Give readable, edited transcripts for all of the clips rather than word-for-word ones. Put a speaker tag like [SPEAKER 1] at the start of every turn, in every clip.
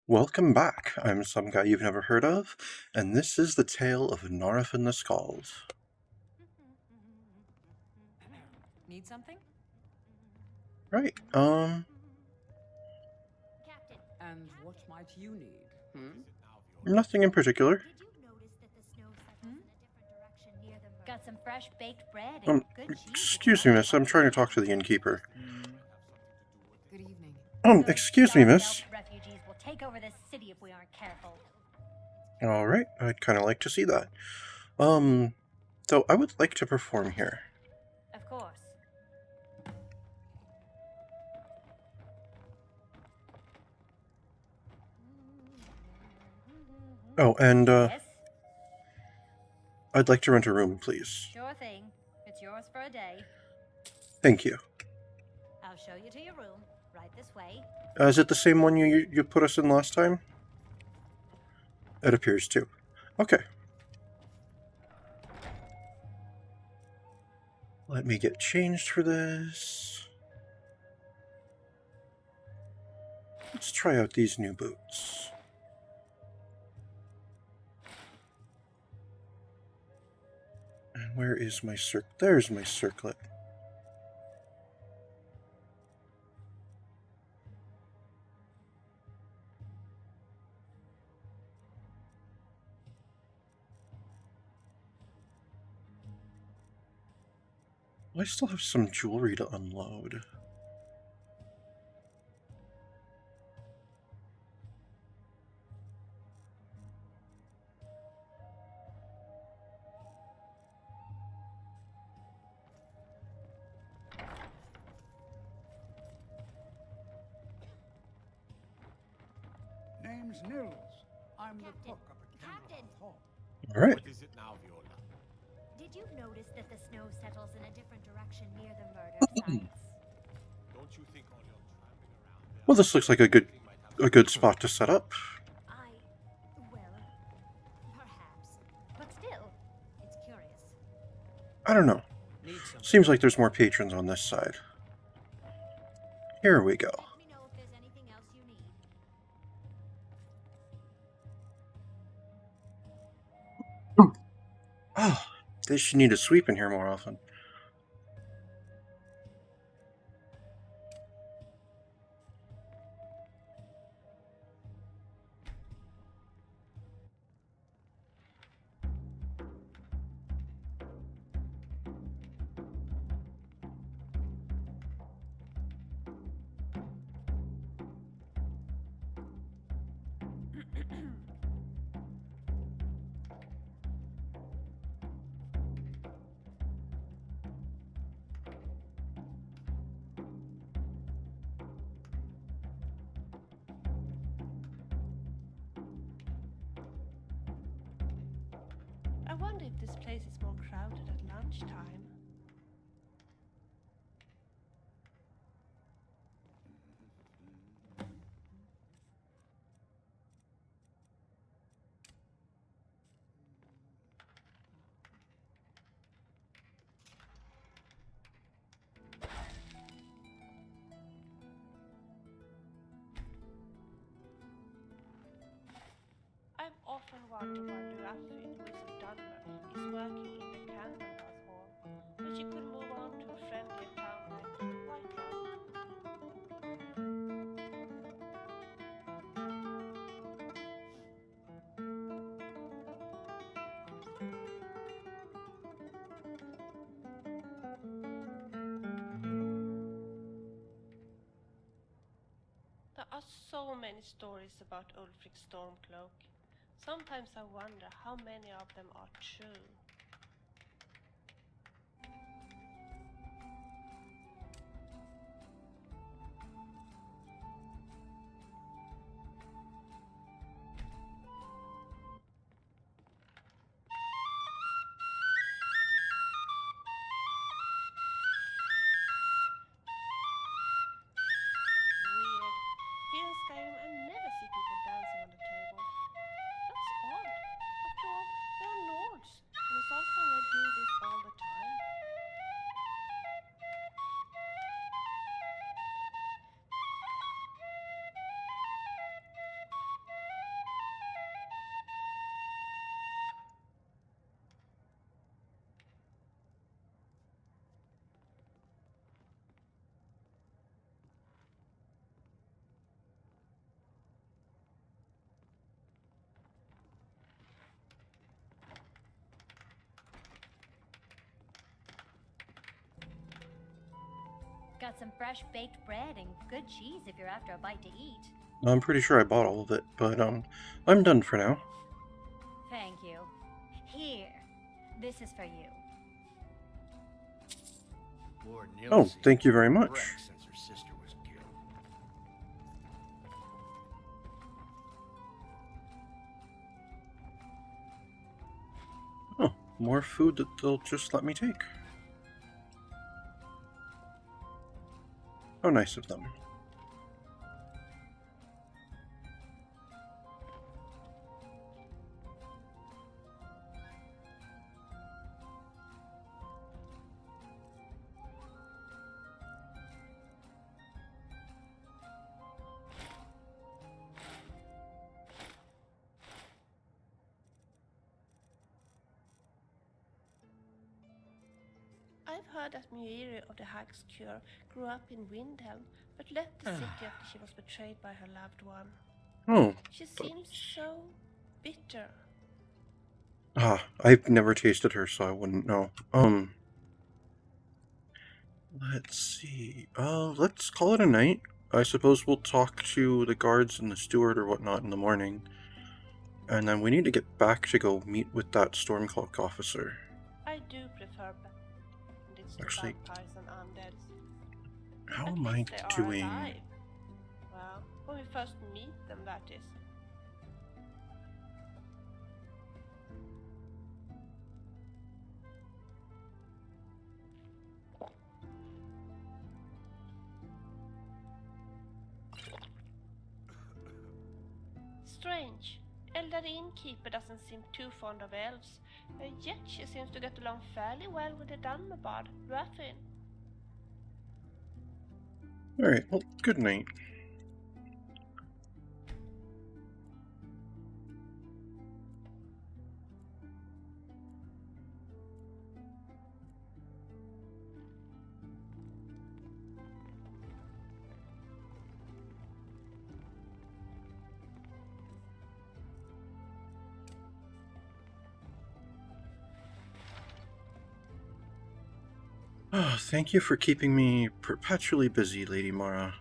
[SPEAKER 1] Welcome back. I'm some guy you've never heard of, and this is the tale of Naarifin the Skald.
[SPEAKER 2] Need something?
[SPEAKER 1] Right,
[SPEAKER 3] Captain,
[SPEAKER 2] And what might you need?
[SPEAKER 1] nothing in particular.
[SPEAKER 3] did you notice that the snow settles in a different direction near the murder? Got some fresh baked bread and good cheese.
[SPEAKER 1] Excuse me, miss, I'm trying to talk to the innkeeper.
[SPEAKER 2] Good evening.
[SPEAKER 1] Excuse me, miss.
[SPEAKER 3] Refugees will take over this city if we aren't careful.
[SPEAKER 1] Alright, I'd kind of like to see that. So I would like to perform here.
[SPEAKER 3] Of course.
[SPEAKER 1] Oh, and,
[SPEAKER 3] Yes,
[SPEAKER 1] I'd like to rent a room, please.
[SPEAKER 3] sure thing. It's yours for a day.
[SPEAKER 1] Thank you.
[SPEAKER 3] I'll show you to your room. Right this way.
[SPEAKER 1] Is it the same one you put us in last time? It appears to. Okay. Let me get changed for this. Let's try out these new boots. And where is my There's my circlet. I still have some jewelry to unload.
[SPEAKER 4] Name's Nils. I'm the
[SPEAKER 3] Captain,
[SPEAKER 4] cook up at
[SPEAKER 3] Captain.
[SPEAKER 4] Kenilworth Hall.
[SPEAKER 1] Alright.
[SPEAKER 5] What is it now, Viola?
[SPEAKER 3] Did you notice that the snow settles in a different direction near the murder sites?
[SPEAKER 5] Don't you think all your tramping around there...
[SPEAKER 1] Well, this looks like a good spot to set up.
[SPEAKER 3] Well, perhaps. But still, it's curious.
[SPEAKER 1] I don't know.
[SPEAKER 2] Need some.
[SPEAKER 1] Seems like there's more patrons on this side. Here we go.
[SPEAKER 3] Let me know if there's anything else you need.
[SPEAKER 1] Oh, they should need a sweep in here more often.
[SPEAKER 6] I wonder if this place is more crowded at lunchtime. I've often wondered why Naarifin, who is a Dunmer, is working in the Canvas Hall, when she could move on to a friendlier town like White. There are so many stories about Ulfric Stormcloak. Sometimes I wonder how many of them are true. Weird. Here in Skyrim I never see people dancing on the table. That's odd. After all, they are Nords, and it's also they do this all the time.
[SPEAKER 3] Got some fresh baked bread and good cheese if you're after a bite to eat.
[SPEAKER 1] I'm pretty sure I bought all of it, but I'm done for now.
[SPEAKER 3] Thank you. Here, this is for you.
[SPEAKER 5] Poor
[SPEAKER 1] Oh,
[SPEAKER 5] Nilsy
[SPEAKER 1] thank you very
[SPEAKER 5] was a
[SPEAKER 1] much.
[SPEAKER 5] wreck since her sister was killed.
[SPEAKER 1] Oh, more food that they'll just let me take. How nice of them.
[SPEAKER 6] I've heard that Muiri of the Hag's Cure grew up in Windhelm, but left the city after she was betrayed by her loved one.
[SPEAKER 1] Oh,
[SPEAKER 6] She seems so bitter.
[SPEAKER 1] I've never tasted her, so I wouldn't know. Let's see. Let's call it a night. I suppose we'll talk to the guards and the steward or whatnot in the morning. And then we need to get back to go meet with that Stormcloak officer.
[SPEAKER 6] I do prefer bandits to
[SPEAKER 1] Actually,
[SPEAKER 6] vampires and undead.
[SPEAKER 1] how
[SPEAKER 6] At
[SPEAKER 1] am I
[SPEAKER 6] least they are
[SPEAKER 1] doing?
[SPEAKER 6] alive. Well, when we first meet them, that is. Strange. Elder innkeeper doesn't seem too fond of elves, yet she seems to get along fairly well with the Dunmabard, Naarifin.
[SPEAKER 1] Alright, well, good night. Oh, thank you for keeping me perpetually busy, Lady Mara.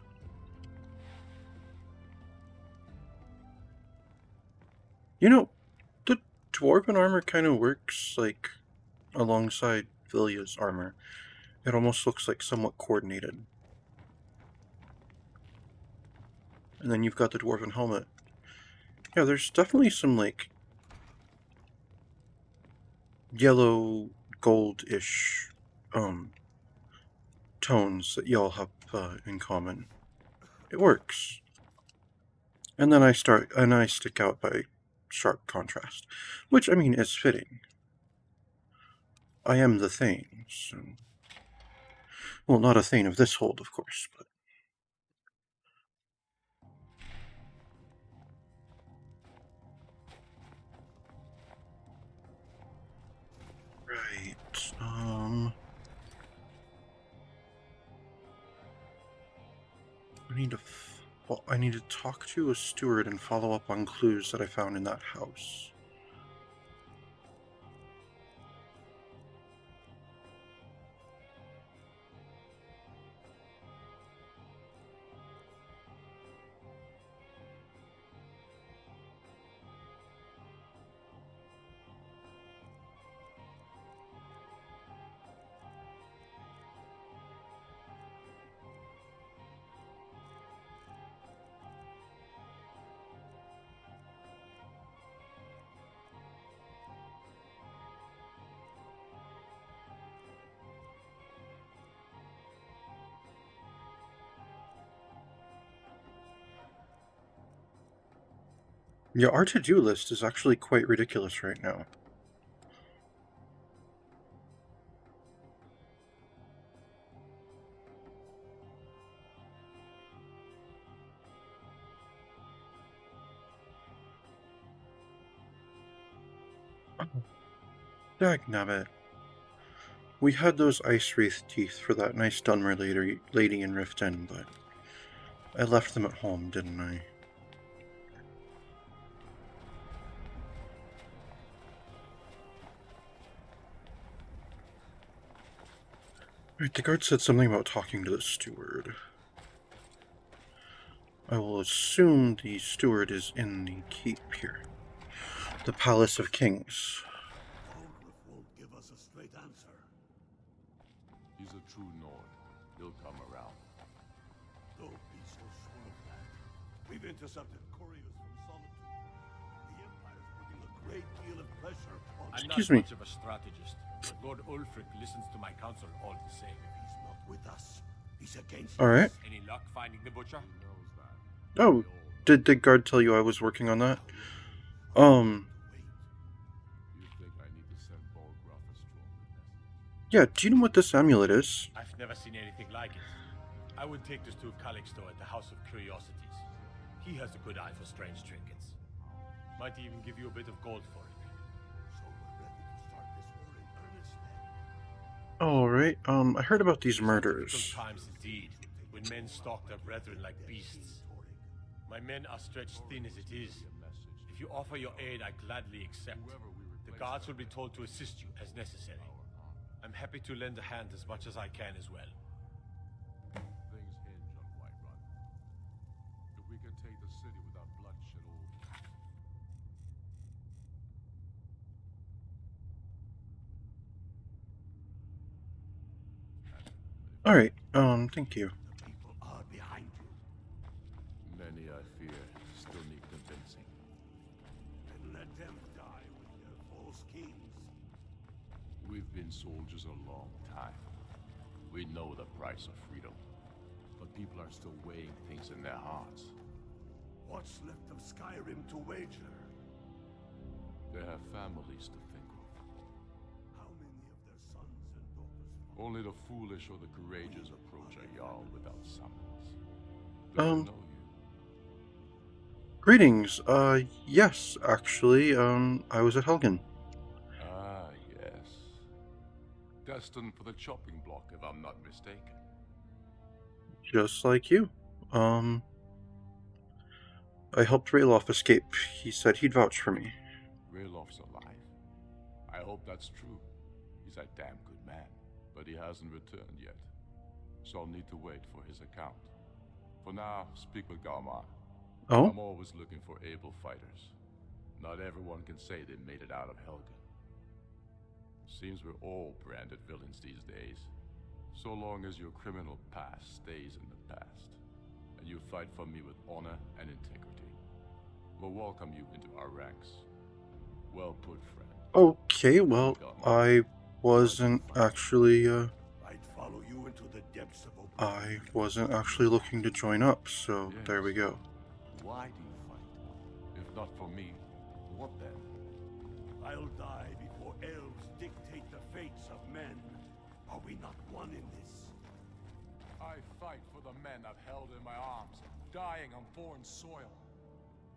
[SPEAKER 1] You know, the dwarven armor kind of works, like, alongside Vilya's armor. It almost looks like somewhat coordinated. And then you've got the dwarven helmet. Yeah, there's definitely some, like, yellow gold-ish, tones that y'all have, in common. It works. And then I stick out by sharp contrast. Which, I mean, is fitting. I am the Thane, so... Well, not a Thane of this hold, of course, but... Right, I need to talk to a steward and follow up on clues that I found in that house. Yeah, our to-do list is actually quite ridiculous right now. Dagnabbit. We had those ice wreath teeth for that nice Dunmer lady in Rift End, but I left them at home, didn't I? Right, the guard said something about talking to the steward. I will assume the steward is in the keep here. The Palace of Kings.
[SPEAKER 4] Thorgriff won't give us a straight answer.
[SPEAKER 7] He's a true Nord. He'll come around.
[SPEAKER 4] Don't be so sure of that. We've intercepted couriers from Solitude. The Empire's putting a great deal of pressure on...
[SPEAKER 5] I'm
[SPEAKER 1] Excuse
[SPEAKER 5] not
[SPEAKER 1] me.
[SPEAKER 5] much of a strategist, but Lord Ulfric listens to my counsel all the same.
[SPEAKER 4] He's not with us. He's against
[SPEAKER 1] Alright.
[SPEAKER 4] us.
[SPEAKER 5] Any luck finding the butcher?
[SPEAKER 7] He knows that.
[SPEAKER 1] Oh, did the guard tell you I was working on that?
[SPEAKER 4] Wait.
[SPEAKER 7] You think I need to send Bolgraf a stronger message?
[SPEAKER 1] Yeah, do you know what this amulet is?
[SPEAKER 5] I've never seen anything like it. I would take this to Calixto at the House of Curiosities. He has a good eye for strange trinkets. Might even give you a bit of gold for it.
[SPEAKER 4] So we're ready to start this war in earnest then.
[SPEAKER 1] Alright, I heard about these
[SPEAKER 5] Difficult
[SPEAKER 1] murders.
[SPEAKER 5] times indeed, when men stalk their brethren like beasts. My men are stretched thin as it is. If you offer your aid, I gladly accept. The guards will be told to assist you as necessary. I'm happy to lend a hand as much as I can as well.
[SPEAKER 7] Things hinge on Whiterun. If we can take the city without bloodshed
[SPEAKER 1] Alright, thank you.
[SPEAKER 4] The people are behind you.
[SPEAKER 7] many, I fear, still need convincing.
[SPEAKER 4] Then let them die with their false kings.
[SPEAKER 7] We've been soldiers a long time. We know the price of freedom. But people are still weighing things in their hearts.
[SPEAKER 4] What's left of Skyrim to wager?
[SPEAKER 7] They have families to think of.
[SPEAKER 4] How many of their sons and daughters fall?
[SPEAKER 7] Only the foolish or the courageous approach a Jarl without summons.
[SPEAKER 1] Um,
[SPEAKER 7] Do I know you?
[SPEAKER 1] Greetings, yes, actually, I was at Helgen.
[SPEAKER 7] Ah, yes. Destined for the chopping block, if I'm not mistaken.
[SPEAKER 1] Just like you. I helped Ralof escape. He said he'd vouch for me.
[SPEAKER 7] Ralof's alive. I hope that's true. He's a damn good man, but he hasn't returned yet. So I'll need to wait for his account. For now, speak with Galmar.
[SPEAKER 1] Oh?
[SPEAKER 7] I'm always looking for able fighters. Not everyone can say they made it out of Helgen. Seems we're all branded villains these days. So long as your criminal past stays in the past, and you fight for me with honor and integrity, we'll welcome you into our ranks. Well put, friend.
[SPEAKER 1] Okay, well, I wasn't actually,
[SPEAKER 4] I'd follow you into the depths of
[SPEAKER 1] I wasn't actually looking to join up, so
[SPEAKER 7] Yes.
[SPEAKER 1] there we go.
[SPEAKER 7] Why do you fight? If not for me, what then?
[SPEAKER 4] I'll die before elves dictate the fates of men. Are we not one in this?
[SPEAKER 7] I fight for the men I've held in my arms, dying on foreign soil.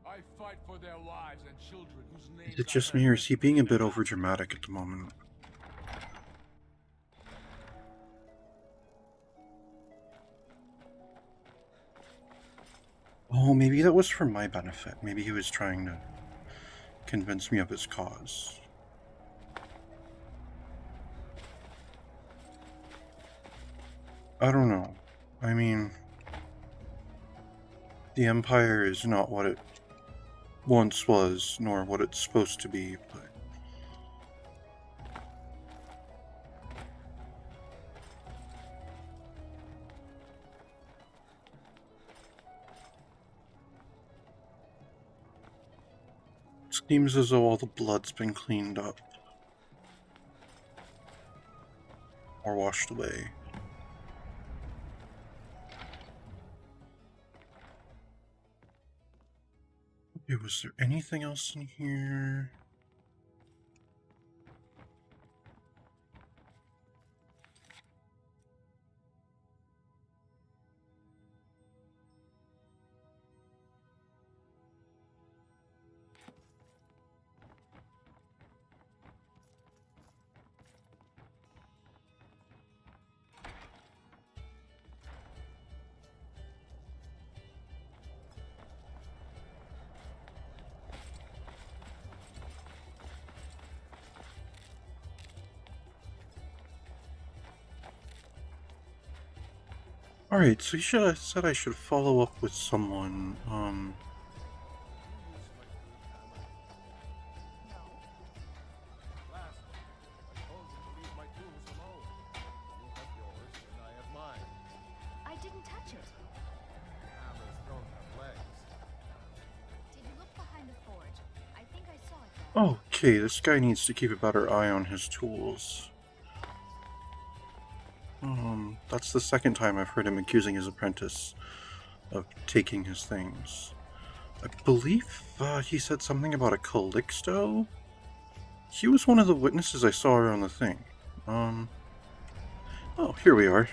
[SPEAKER 7] I fight for their wives and children whose names
[SPEAKER 1] Is it just me, or is he being a bit overdramatic at the moment? Oh, maybe that was for my benefit. Maybe he was trying to convince me of his cause. I don't know. I mean, the Empire is not what it once was, nor what it's supposed to be, but... Seems as though all the blood's been cleaned up. Or washed away. Okay, was there anything else in here? Alright, so you should have said I should follow up with someone.
[SPEAKER 3] I didn't touch it. Did you look behind the forge? I think I saw it there.
[SPEAKER 1] Okay, this guy needs to keep a better eye on his tools. That's the second time I've heard him accusing his apprentice of taking his things. I believe he said something about a Calixto? He was one of the witnesses I saw around the thing. Oh, here we are.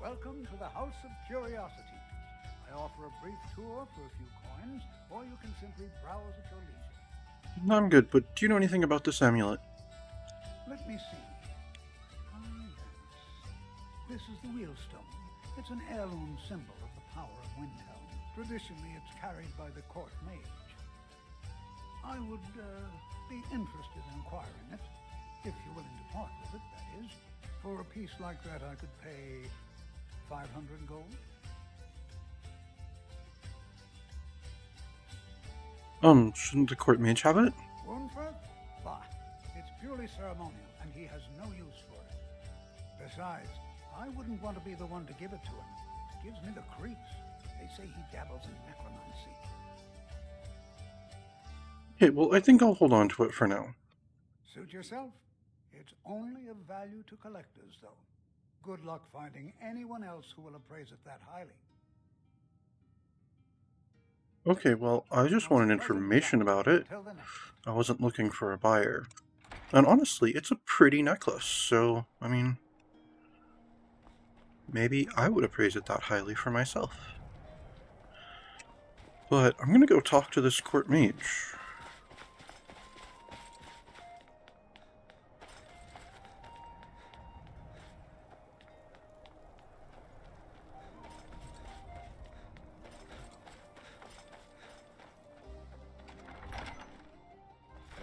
[SPEAKER 8] Welcome to the House of Curiosity. I offer a brief tour for a few coins, or you can simply browse at your leisure.
[SPEAKER 1] I'm good, but do you know anything about this amulet?
[SPEAKER 8] Let me see. Ah, yes. This is the wheelstone. It's an heirloom symbol of the power of Windhelm. Traditionally, it's carried by the court mage. I would be interested in acquiring it, if you're willing to part with it, that is. For a piece like that, I could pay 500 gold.
[SPEAKER 1] Shouldn't the court mage have it?
[SPEAKER 8] Wonford? Bah, it's purely ceremonial, and he has no use for it. Besides, I wouldn't want to be the one to give it to him. It gives me the creeps. They say he dabbles in necromancy.
[SPEAKER 1] Okay, well, I think I'll hold on to it for now.
[SPEAKER 8] Suit yourself. It's only of value to collectors, though. Good luck finding anyone else who will appraise it that highly.
[SPEAKER 1] Okay, well, I just wanted information about it. I wasn't looking for a buyer. And honestly, it's a pretty necklace, so, I mean, maybe I would appraise it that highly for myself. But I'm gonna go talk to this court mage.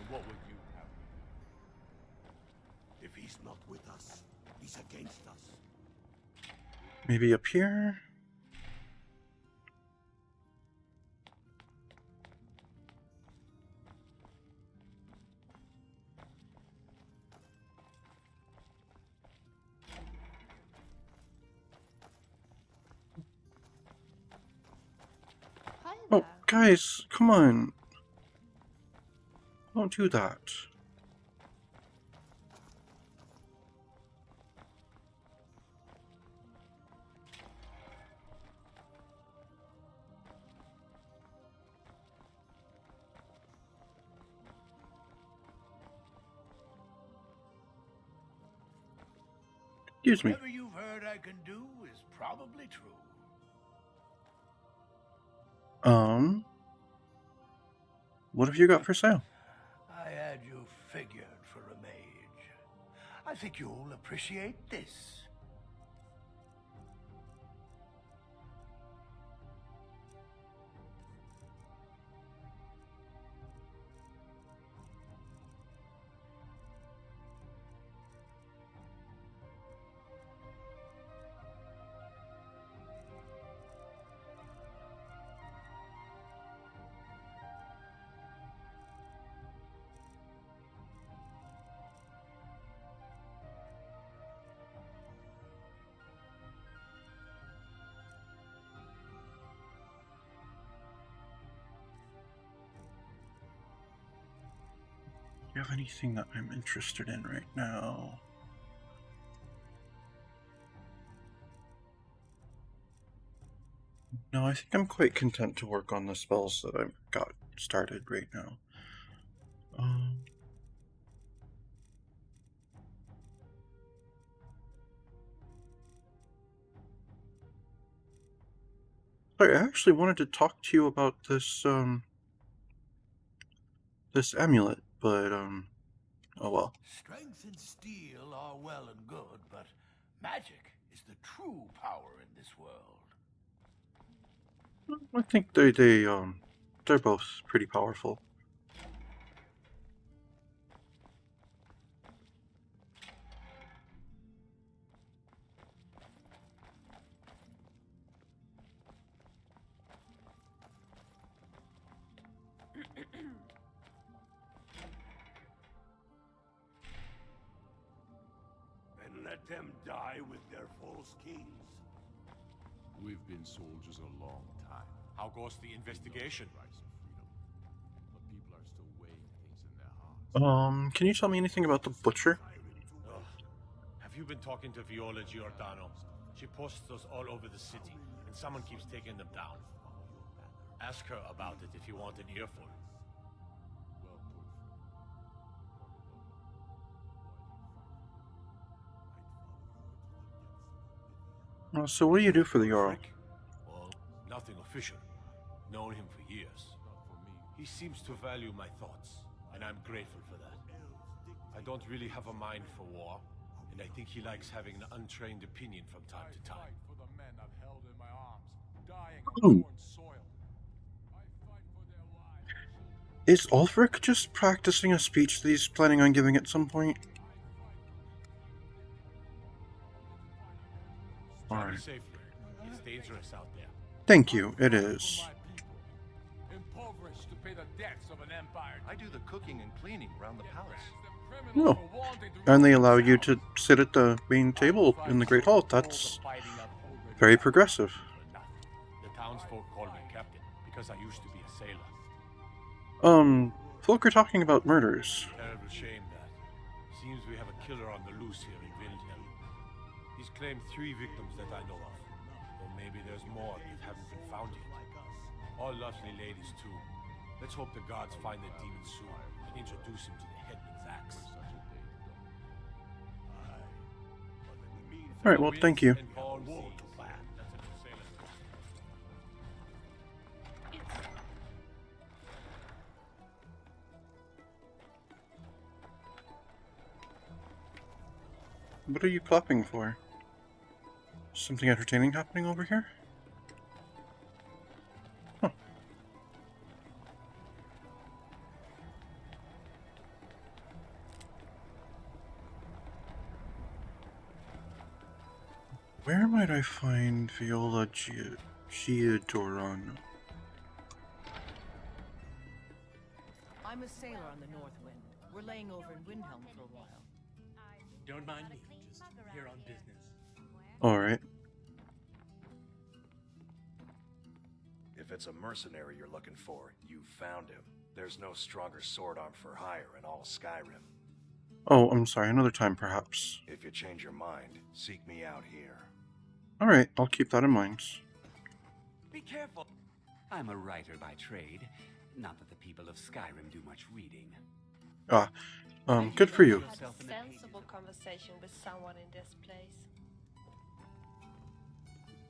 [SPEAKER 7] What would you have?
[SPEAKER 4] If he's not with us, he's against us.
[SPEAKER 1] Maybe up here?
[SPEAKER 6] Hi
[SPEAKER 1] Oh,
[SPEAKER 6] there.
[SPEAKER 1] guys, come on. Don't do that. Excuse me.
[SPEAKER 4] Whatever you've heard I can do is probably true.
[SPEAKER 1] What have you got for sale?
[SPEAKER 4] I had you figured for a mage. I think you'll appreciate this.
[SPEAKER 1] Do you have anything that I'm interested in right now? No, I think I'm quite content to work on the spells that I've got started right now. Sorry, I actually wanted to talk to you about this, this amulet, but, oh well.
[SPEAKER 4] Strength and steel are well and good, but magic is the true power in this world.
[SPEAKER 1] I think they're both pretty powerful.
[SPEAKER 4] And let them die with their false kings.
[SPEAKER 7] We've been soldiers a long time.
[SPEAKER 5] How goes the investigation?
[SPEAKER 7] Price of freedom. But people are still weighing things in their hearts.
[SPEAKER 1] Can you tell me anything about the butcher?
[SPEAKER 5] Ugh. Have you been talking to Viola Giordano? She posts those all over the city, and someone keeps taking them down. Ask her about it if you want an earful.
[SPEAKER 7] Well put.
[SPEAKER 1] So what do you do for the Jarl?
[SPEAKER 5] Well, nothing official. Known him for years.
[SPEAKER 7] Not for me.
[SPEAKER 5] He seems to value my thoughts, and I'm grateful for that. I don't really have a mind for war, and I think he likes having an untrained opinion from time to
[SPEAKER 7] I
[SPEAKER 5] time.
[SPEAKER 7] fight for the men I've held in my arms, dying
[SPEAKER 1] Oh.
[SPEAKER 7] on foreign soil. I fight for their lives.
[SPEAKER 1] Is Ulfric just practicing a speech that he's planning on giving at some point?
[SPEAKER 5] Travel
[SPEAKER 1] Alright.
[SPEAKER 5] safely. It's dangerous out there.
[SPEAKER 1] Thank you, it is.
[SPEAKER 7] Impoverished to pay the debts of an empire.
[SPEAKER 9] I do the cooking and cleaning around the palace.
[SPEAKER 1] Oh, and they allow you to sit at the main table in the Great Hall. That's very progressive.
[SPEAKER 5] The townsfolk call me captain because I used to be a sailor.
[SPEAKER 1] Folk are talking about murders.
[SPEAKER 5] Terrible shame that. Seems we have a killer on the loose here in Windhelm. He's claimed 3 victims that I know of. Though maybe there's more that haven't been found yet. All lovely ladies too. Let's hope the gods find the demon soon and introduce him to the headman's axe.
[SPEAKER 1] Alright, well, thank you.
[SPEAKER 5] And Paul won't plan. That's a good sailor.
[SPEAKER 1] What are you clapping for? Something entertaining happening over here? Huh. Where might I find Viola Giordano?
[SPEAKER 10] I'm a sailor on the North Wind. We're laying over in Windhelm for a while.
[SPEAKER 2] Don't mind me, just here on business.
[SPEAKER 1] Alright.
[SPEAKER 9] If it's a mercenary you're looking for, you found him. There's no stronger sword arm for hire in all Skyrim.
[SPEAKER 1] Oh, I'm sorry, another time perhaps.
[SPEAKER 9] If you change your mind, seek me out here.
[SPEAKER 1] Alright, I'll keep that in mind.
[SPEAKER 11] Be careful. I'm a writer by trade. Not that the people of Skyrim do much reading.
[SPEAKER 1] Good for you.
[SPEAKER 6] Had a sensible conversation with someone in this place.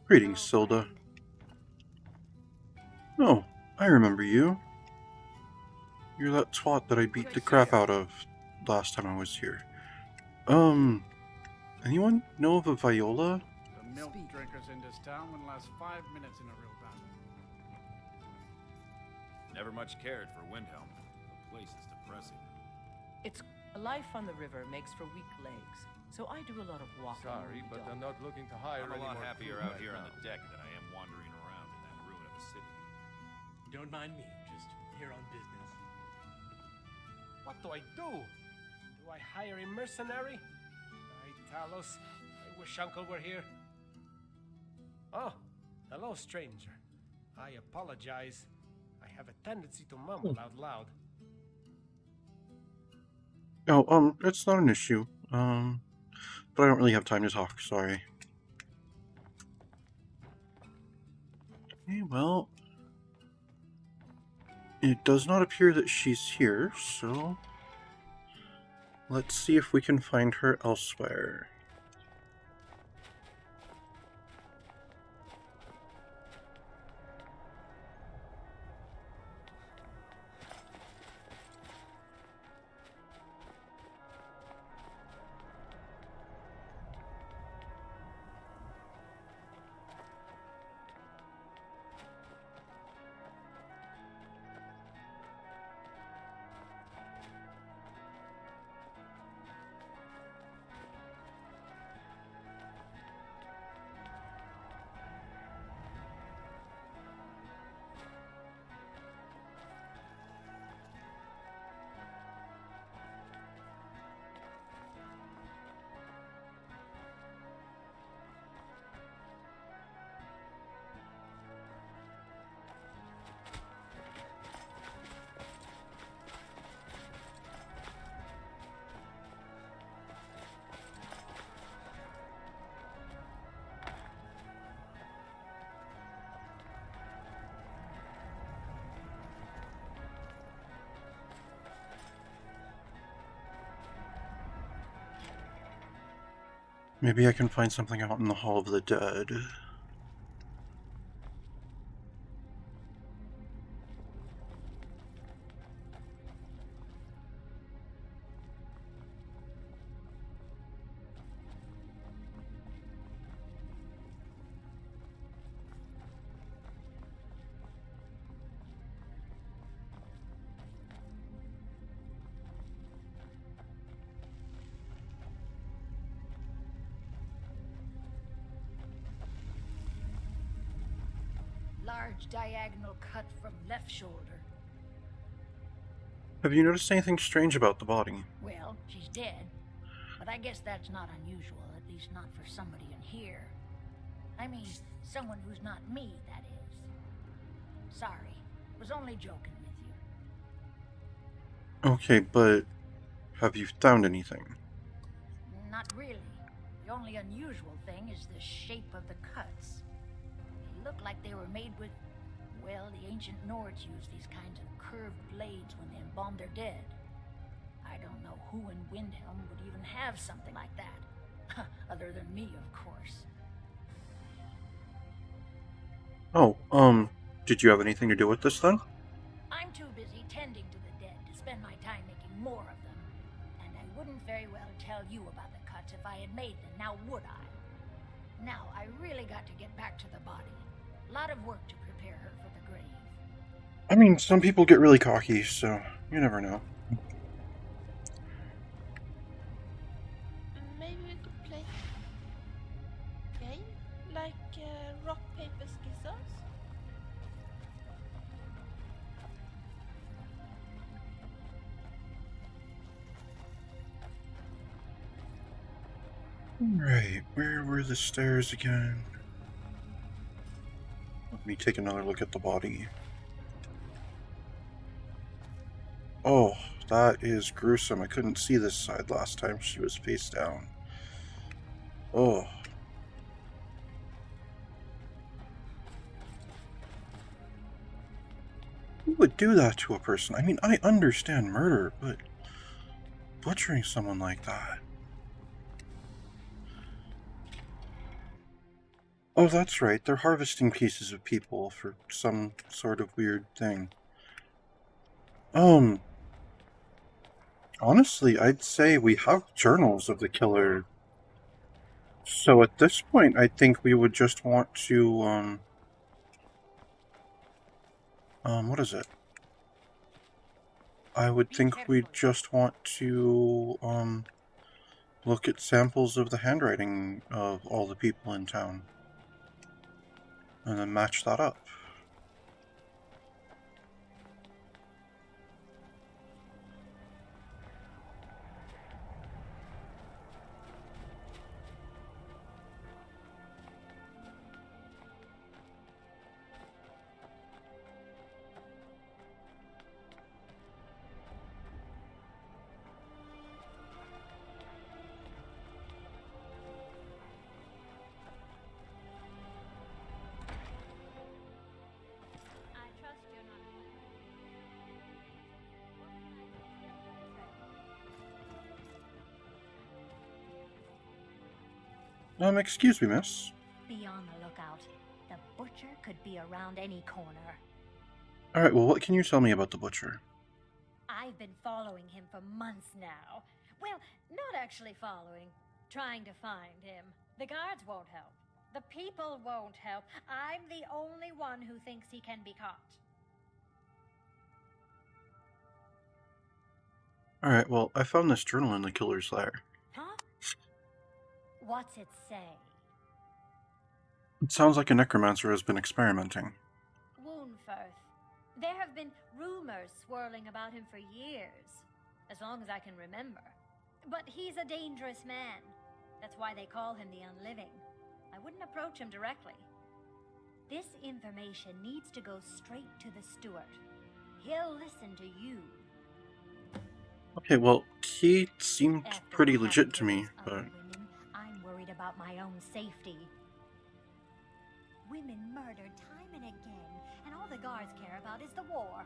[SPEAKER 1] Greetings, Silda. Oh, I remember you. You're that twat that I beat the crap out of last time I was here. Anyone know of a Viola?
[SPEAKER 12] The milk drinkers in this town wouldn't last 5 minutes in a real battle.
[SPEAKER 9] Never much cared for Windhelm. The place is depressing.
[SPEAKER 10] It's life on the river makes for weak legs, so I do a lot of walking.
[SPEAKER 7] Sorry, but I'm not looking to hire
[SPEAKER 9] I'm a
[SPEAKER 7] any
[SPEAKER 9] lot
[SPEAKER 7] more
[SPEAKER 9] happier
[SPEAKER 7] crew
[SPEAKER 9] out
[SPEAKER 7] right
[SPEAKER 9] here on
[SPEAKER 7] now.
[SPEAKER 9] the deck than I am wandering around in that ruin of a city.
[SPEAKER 2] Don't mind me, just here on business.
[SPEAKER 13] What do I do? Do I hire a mercenary? Ay, Talos, I wish Uncle were here. Oh, hello, stranger. I apologize. I have a tendency to mumble out loud.
[SPEAKER 1] Oh, it's not an issue. But I don't really have time to talk, sorry. Okay, well, it does not appear that she's here, so let's see if we can find her elsewhere. Maybe I can find something out in the Hall of the Dead.
[SPEAKER 14] Large diagonal cut from left shoulder.
[SPEAKER 1] Have you noticed anything strange about the body?
[SPEAKER 14] Well, she's dead, but I guess that's not unusual, at least not for somebody in here. I mean, someone who's not me, that is. Sorry, was only joking with you.
[SPEAKER 1] Okay, but have you found anything?
[SPEAKER 14] Not really. The only unusual thing is the shape of the cuts. They look like they were made with, well, the ancient Nords used these kinds of curved blades when they embalmed their dead. I don't know who in Windhelm would even have something like that. Other than me, of course.
[SPEAKER 1] Oh, did you have anything to do with this then?
[SPEAKER 14] I'm too busy tending to the dead to spend my time making more of them. And I wouldn't very well tell you about the cuts if I had made them, now would I? Now, I really got to get back to the body. A lot of work to prepare her for the grave.
[SPEAKER 1] I mean, some people get really cocky, so you never know.
[SPEAKER 6] Maybe we could play a game like rock, paper, scissors.
[SPEAKER 1] Right, where were the stairs again? Let me take another look at the body. Oh, that is gruesome. I couldn't see this side last time. She was face down. Oh. Who would do that to a person? I mean, I understand murder, but butchering someone like that. Oh, that's right. They're harvesting pieces of people for some sort of weird thing. Honestly, I'd say we have journals of the killer. So at this point, I think we would just want to, what is it? I would think we'd just want to, look at samples of the handwriting of all the people in town. And then match that up. Excuse me, miss.
[SPEAKER 3] Be on the lookout. The butcher could be around any corner.
[SPEAKER 1] Alright, well, what can you tell me about the butcher?
[SPEAKER 3] I've been following him for months now. Well, not actually following. Trying to find him. The guards won't help. The people won't help. I'm the only one who thinks he can be caught.
[SPEAKER 1] Alright, well, I found this journal in the killer's lair.
[SPEAKER 3] Huh? What's it say?
[SPEAKER 1] It sounds like a necromancer has been experimenting.
[SPEAKER 3] Woundfirth. There have been rumors swirling about him for years. As long as I can remember. But he's a dangerous man. That's why they call him the Unliving. I wouldn't approach him directly. This information needs to go straight to the steward. He'll listen to you.
[SPEAKER 1] Okay, well, he seemed pretty legit to me, but...
[SPEAKER 3] Women, I'm worried about my own safety. Women murdered time and again, and all the guards care about is the war.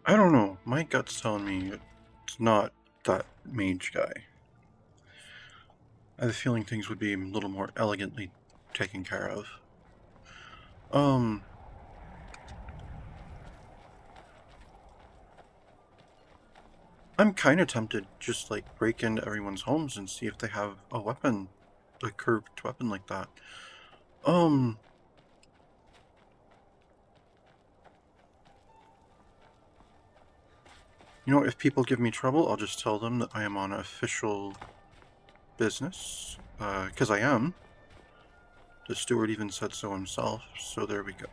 [SPEAKER 1] I don't know. My gut's telling me it's not that mage guy. I have a feeling things would be a little more elegantly taken care of. I'm kind of tempted just like break into everyone's homes and see if they have a weapon, a curved weapon like that. You know, if people give me trouble, I'll just tell them that I am on official business, because I am. The steward even said so himself, so there we go.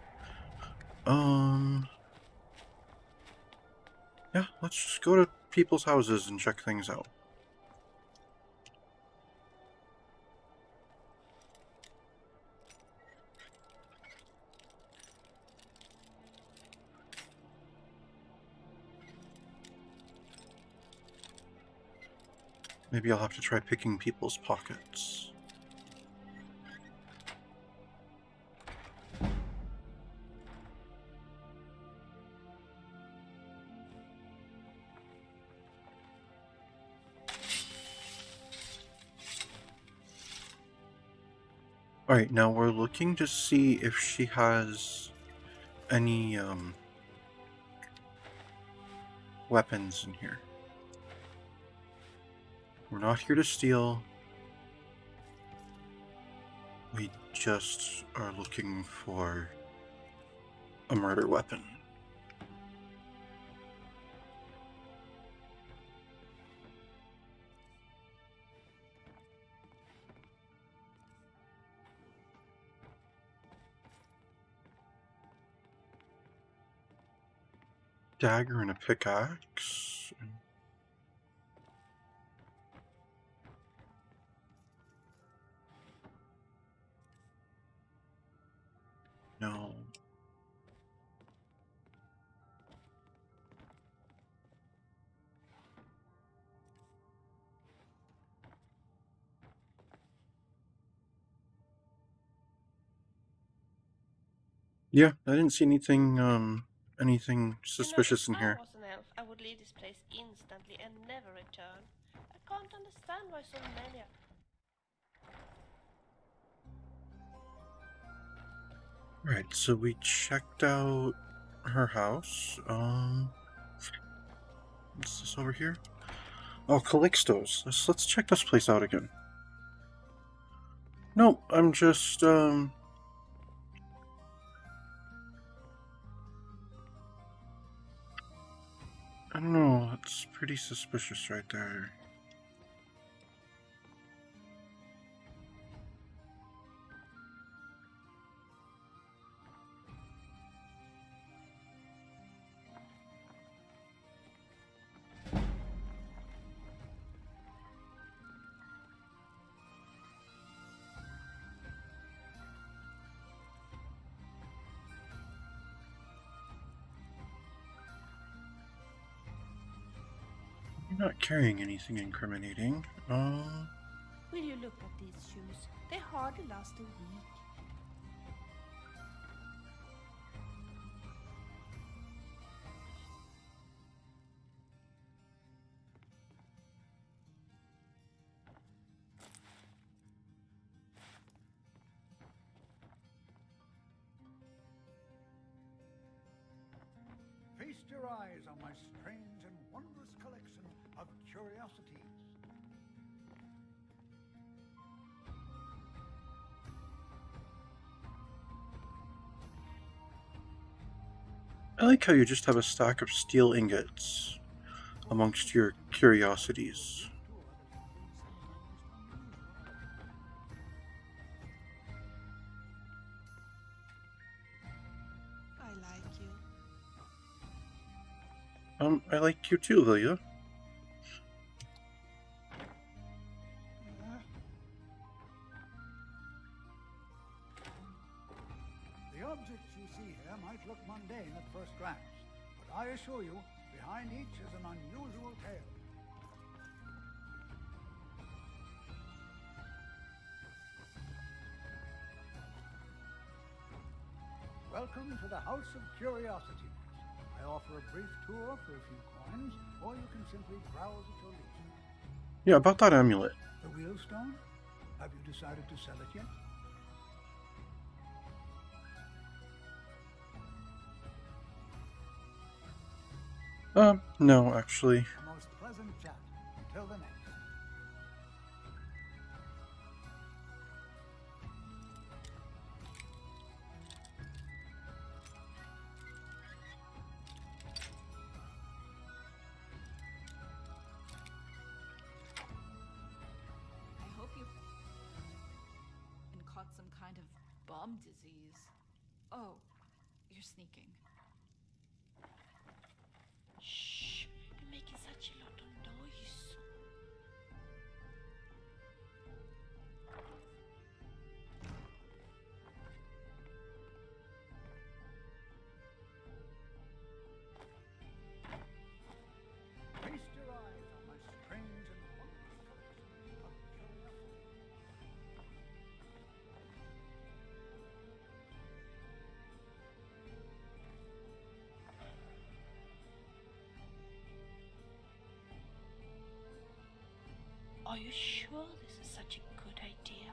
[SPEAKER 1] Yeah, let's just go to people's houses and check things out. Maybe I'll have to try picking people's pockets. Alright, now we're looking to see if she has any, weapons in here. We're not here to steal. We just are looking for a murder weapon. Dagger and a pickaxe. No. Yeah, I didn't see anything, anything suspicious in here.
[SPEAKER 6] If I was an elf, I would leave this place instantly and never return. I can't understand why so many...
[SPEAKER 1] Right, so we checked out her house. What's this over here? Oh, Calixto's. Let's check this place out again. Nope, I'm just, I don't know, it's pretty suspicious right there. You're not carrying anything incriminating.
[SPEAKER 6] Will you look at these shoes? They hardly last a week.
[SPEAKER 8] your eyes on my strange and wondrous collection of curiosities.
[SPEAKER 1] I like how you just have a stack of steel ingots amongst your curiosities.
[SPEAKER 6] I like you.
[SPEAKER 1] I like you too, Lilia.
[SPEAKER 8] The objects you see here might look mundane at first glance, but I assure you, behind each is an unusual tale. Welcome to the House of Curiosities. I offer a brief tour for a few coins, or you can simply browse at your leisure.
[SPEAKER 1] Yeah, about that amulet.
[SPEAKER 8] The wheelstone? Have you decided to sell it yet?
[SPEAKER 1] No, actually.
[SPEAKER 8] A most pleasant chat. Until the next.
[SPEAKER 15] I hope you and caught some kind of bomb disease. Oh, you're sneaking.
[SPEAKER 6] Shh, you're making such a lot of noise.
[SPEAKER 8] Feast your eyes on my strange and wondrous collection of curiosities.
[SPEAKER 6] Are you sure this is such a good idea?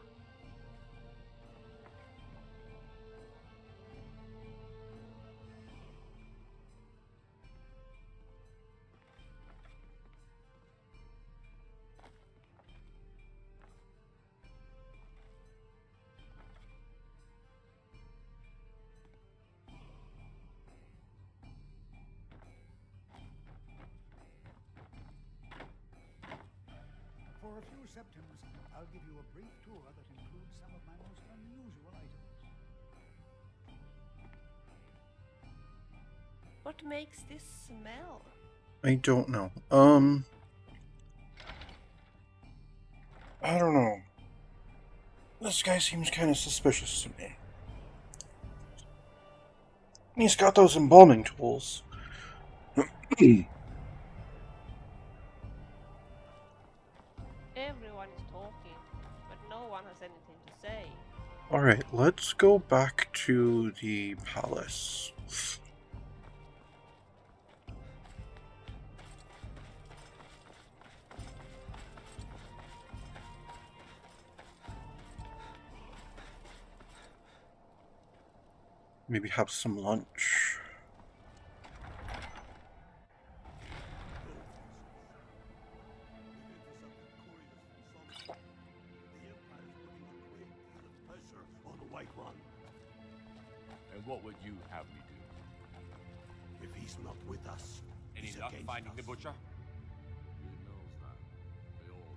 [SPEAKER 8] For a few septims, I'll give you a brief tour that includes some of my most unusual items.
[SPEAKER 6] What makes this smell?
[SPEAKER 1] I don't know. I don't know. This guy seems kind of suspicious to me. He's got those embalming tools.
[SPEAKER 6] Everyone is talking, but no one has anything to say.
[SPEAKER 1] Alright, let's go back to the palace. Maybe have some lunch.
[SPEAKER 7] And what would you have me do?
[SPEAKER 4] If he's not with us,
[SPEAKER 5] Any
[SPEAKER 4] he's
[SPEAKER 5] luck
[SPEAKER 4] against
[SPEAKER 5] finding
[SPEAKER 4] us.
[SPEAKER 5] the butcher?
[SPEAKER 7] He knows that. They all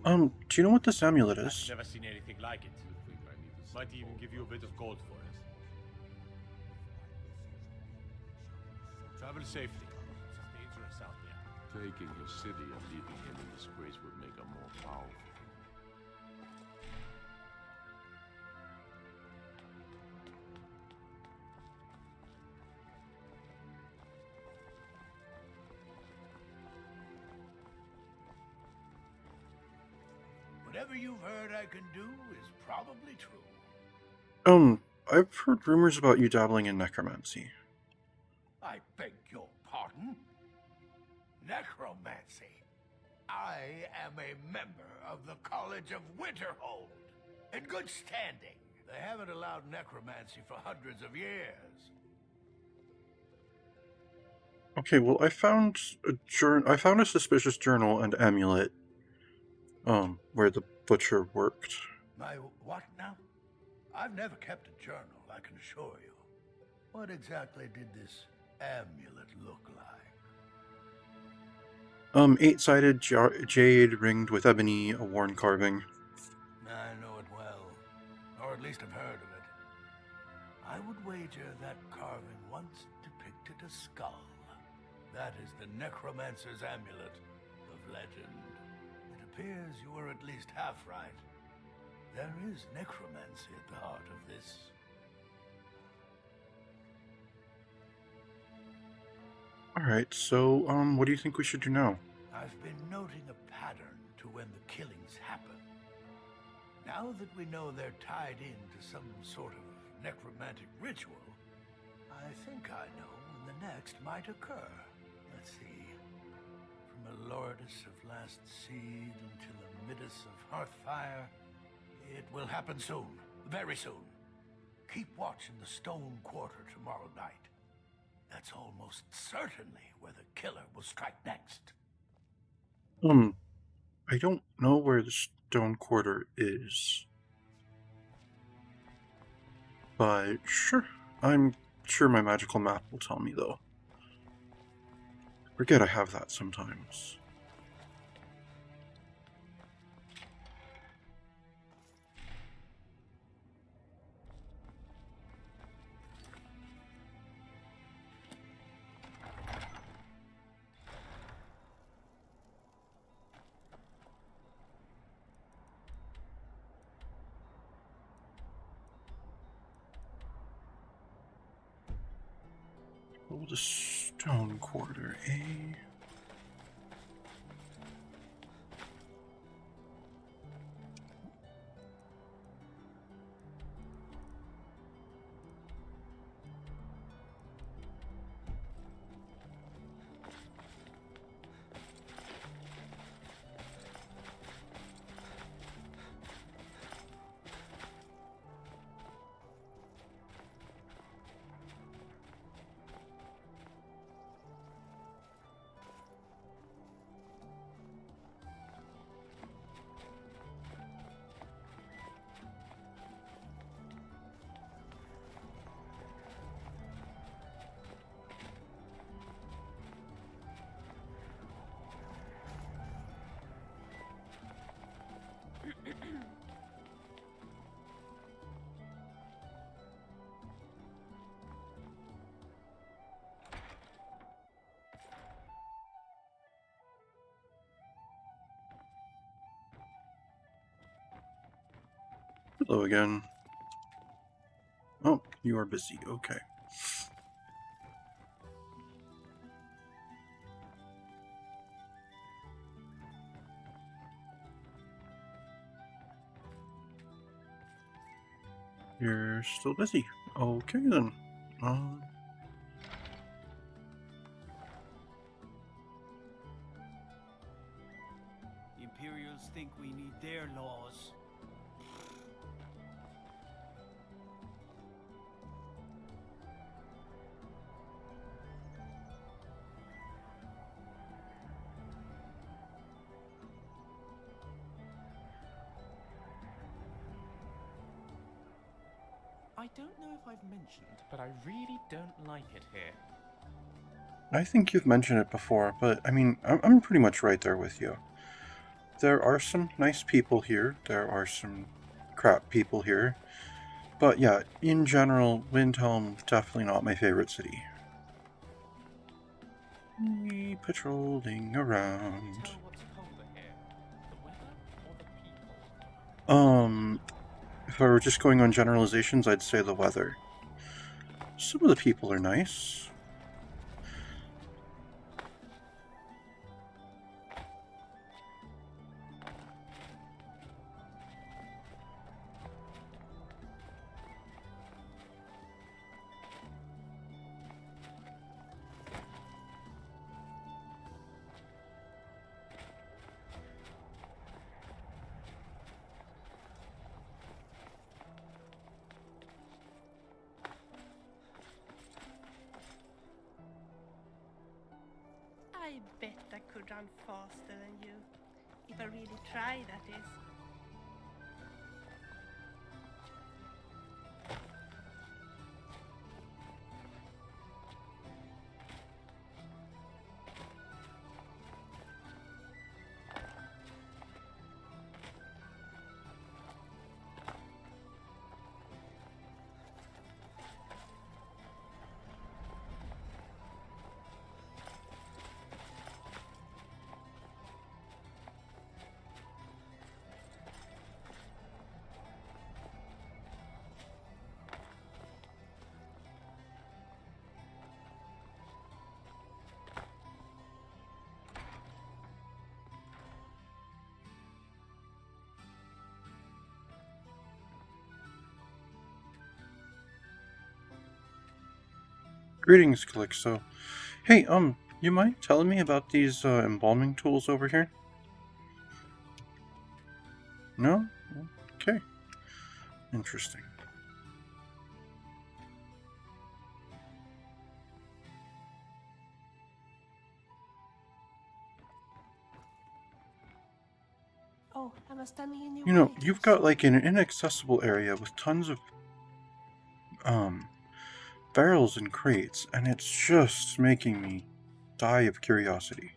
[SPEAKER 7] know that.
[SPEAKER 1] Do you know what this amulet is?
[SPEAKER 5] I've never seen anything like it.
[SPEAKER 7] You think I need to
[SPEAKER 5] Might even give you a bit of gold for it. Travel safely. It's dangerous out there.
[SPEAKER 7] Taking your city and leaving him in disgrace would make him more powerful.
[SPEAKER 4] Whatever you've heard I can do is probably true.
[SPEAKER 1] I've heard rumors about you dabbling in necromancy.
[SPEAKER 4] I beg your pardon? Necromancy. I am a member of the College of Winterhold, in good standing. They haven't allowed necromancy for hundreds of years.
[SPEAKER 1] Okay, well, I found a suspicious journal and amulet, where the butcher worked.
[SPEAKER 8] My what now? I've never kept a journal, I can assure you. What exactly did this amulet look like?
[SPEAKER 1] 8-sided jade ringed with ebony, a worn carving.
[SPEAKER 8] I know it well, or at least I've heard of it. I would wager that carving once depicted a skull. That is the necromancer's amulet of legend. It appears you were at least half right. There is necromancy at the heart of this.
[SPEAKER 1] Alright, so, what do you think we should do now?
[SPEAKER 8] I've been noting a pattern to when the killings happen. Now that we know they're tied into some sort of necromantic ritual, I think I know when the next might occur. Let's see. From a Lordess of Last Seed until a Midas of Hearthfire, it will happen soon. Very soon. Keep watch in the Stone Quarter tomorrow night. That's almost certainly where the killer will strike next.
[SPEAKER 1] I don't know where the Stone Quarter is. But sure, I'm sure my magical map will tell me, though. Forget I have that sometimes. Oh, the Stone Quarter, eh? Hello again. Oh, you are busy. Okay. You're still busy. Okay then.
[SPEAKER 16] The Imperials think we need their laws.
[SPEAKER 17] I don't know if I've mentioned, but I really don't like it here.
[SPEAKER 1] I think you've mentioned it before, but I mean, I'm pretty much right there with you. There are some nice people here, there are some crap people here, but yeah, in general, Windhelm is definitely not my favorite city. Me patrolling around. If I were just going on generalizations, I'd say the weather. Some of the people are nice.
[SPEAKER 6] I bet I could run faster than you. If I really tried, that is.
[SPEAKER 1] Greetings, Calixto. Hey, you mind telling me about these embalming tools over here? No? Okay. Interesting.
[SPEAKER 6] Oh, am I standing in your
[SPEAKER 1] You know,
[SPEAKER 6] way?
[SPEAKER 1] you've got like an inaccessible area with tons of barrels and crates, and it's just making me die of curiosity.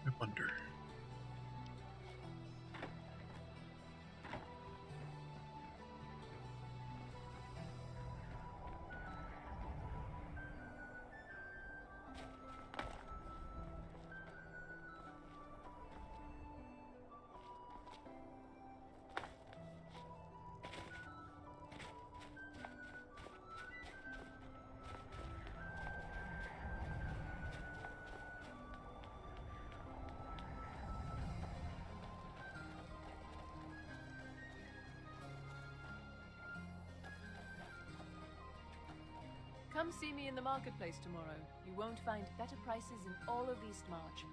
[SPEAKER 1] I wonder.
[SPEAKER 10] Come see me in the marketplace tomorrow. You won't find better prices in all of East March.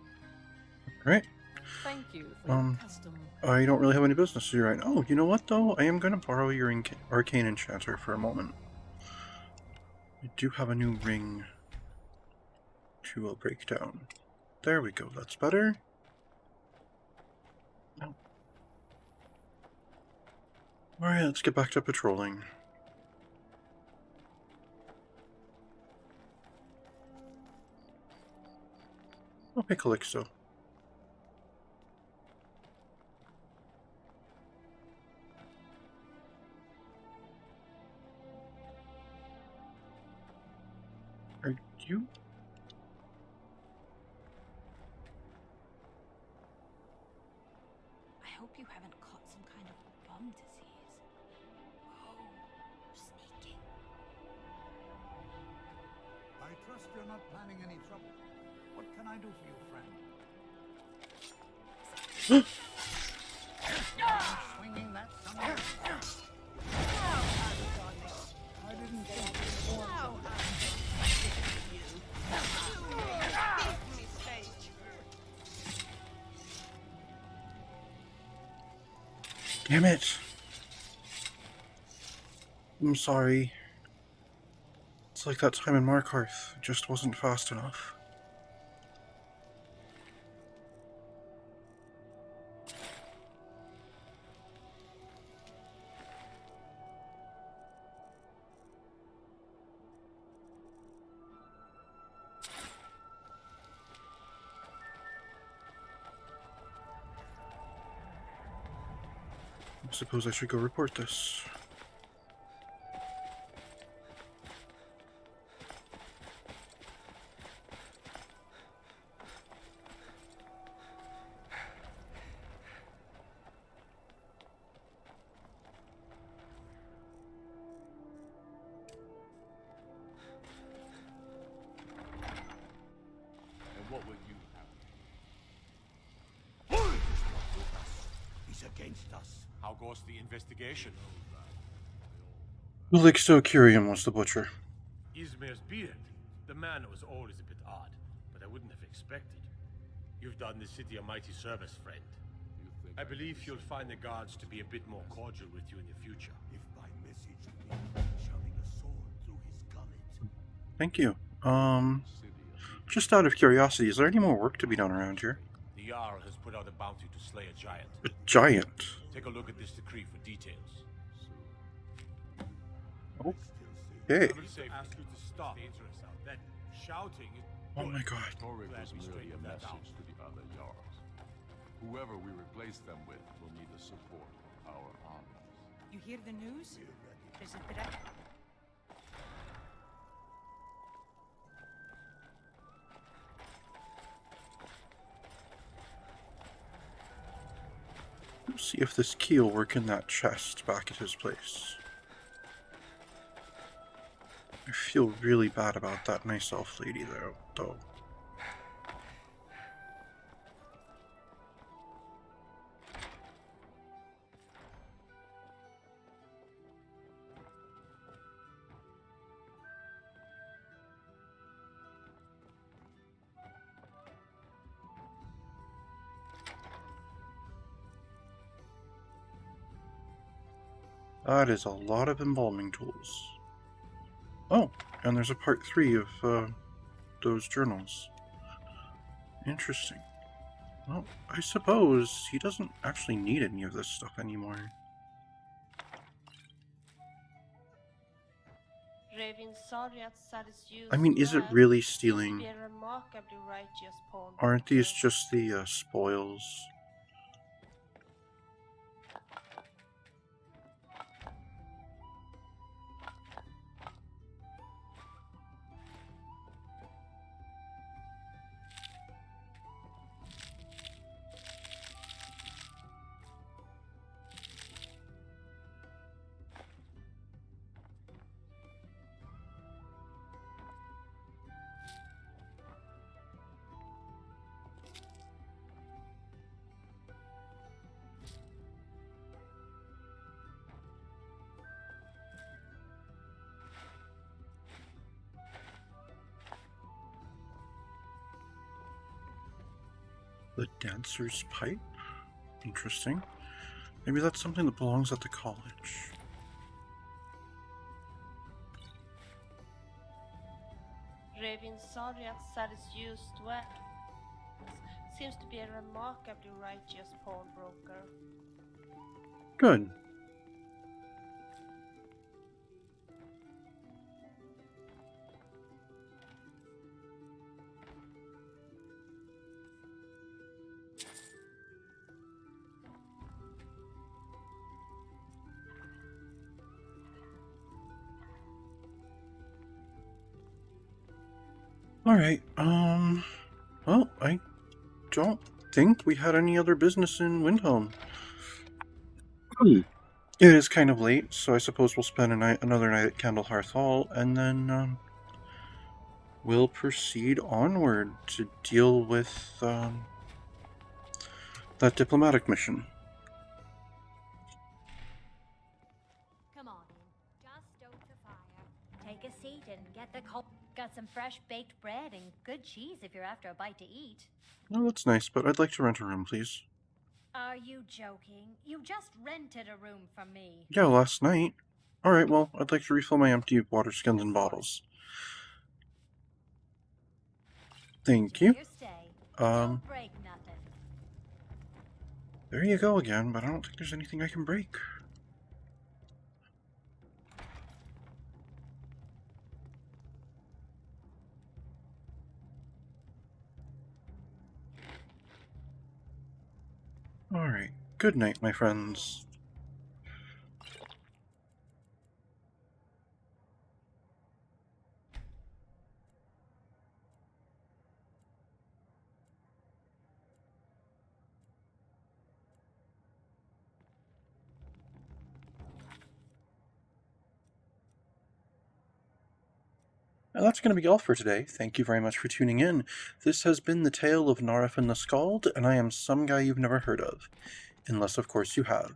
[SPEAKER 1] Right.
[SPEAKER 10] Thank you for your custom.
[SPEAKER 1] I don't really have any business to do right now. Oh, you know what though? I am going to borrow your arcane enchanter for a moment. I do have a new ring to break down. There we go. That's better. No. Alright, let's get back to patrolling. Oh, hey, Calixto. Are you?
[SPEAKER 14] I hope you haven't caught some kind of bum disease. Oh, sneaking.
[SPEAKER 8] I trust you're not planning any trouble. What can I do for you, friend? Swinging that son of a... I didn't think you were
[SPEAKER 1] Damn it! I'm sorry. It's like that time in Markarth. It just wasn't fast enough. I suppose I should go report this.
[SPEAKER 4] against us.
[SPEAKER 5] How goes the investigation?
[SPEAKER 1] Ulixo Curium was the butcher.
[SPEAKER 5] Izmir's beard. The man who was old is a bit odd, but I wouldn't have expected. You've done the city a mighty service, friend. I believe you'll find the guards to be a bit more cordial with you in the future.
[SPEAKER 4] If by message you mean shoving a sword through his gullet.
[SPEAKER 1] Thank you. Just out of curiosity, is there any more work to be done around here?
[SPEAKER 5] The Jarl has put out a bounty to slay a giant.
[SPEAKER 1] A giant?
[SPEAKER 5] Take a look at this decree for details.
[SPEAKER 1] Okay.
[SPEAKER 5] I will say ask you to stop. Dangerous out. That shouting is
[SPEAKER 1] Oh my god.
[SPEAKER 7] Torrik was merely a message to the other Jarls. Whoever we replace them with will need the support of our armies.
[SPEAKER 18] You hear the news? There's a threat.
[SPEAKER 1] Let's see if this key will work in that chest back at his place. I feel really bad about that nice elf lady there, though. That is a lot of embalming tools. Oh, and there's a part 3 of those journals. Interesting. Well, I suppose he doesn't actually need any of this stuff anymore. I mean, is it really stealing? Aren't these just the spoils? The dancer's pipe? Interesting. Maybe that's something that belongs at the college.
[SPEAKER 6] Used well. Seems to be a remarkably righteous pawnbroker.
[SPEAKER 1] Good. Alright, well, I don't think we had any other business in Windhelm. It is kind of late, so I suppose we'll spend another night at Candlehearth Hall, and then, we'll proceed onward to deal with, that diplomatic mission.
[SPEAKER 3] Come on in. Just stoke the fire. Take a seat and get the cold. Got some fresh baked bread and good cheese if you're after a bite to eat.
[SPEAKER 1] Oh, that's nice, but I'd like to rent a room, please.
[SPEAKER 3] Are you joking? You just rented a room from me.
[SPEAKER 1] Yeah, last night. Alright, well, I'd like to refill my empty water skins and bottles. Thank you.
[SPEAKER 3] Don't break nothing.
[SPEAKER 1] There you go again, but I don't think there's anything I can break. Alright, good night, my friends. And that's going to be all for today. Thank you very much for tuning in. This has been the tale of Naarifin the Skald, and I am some guy you've never heard of. unless of course you have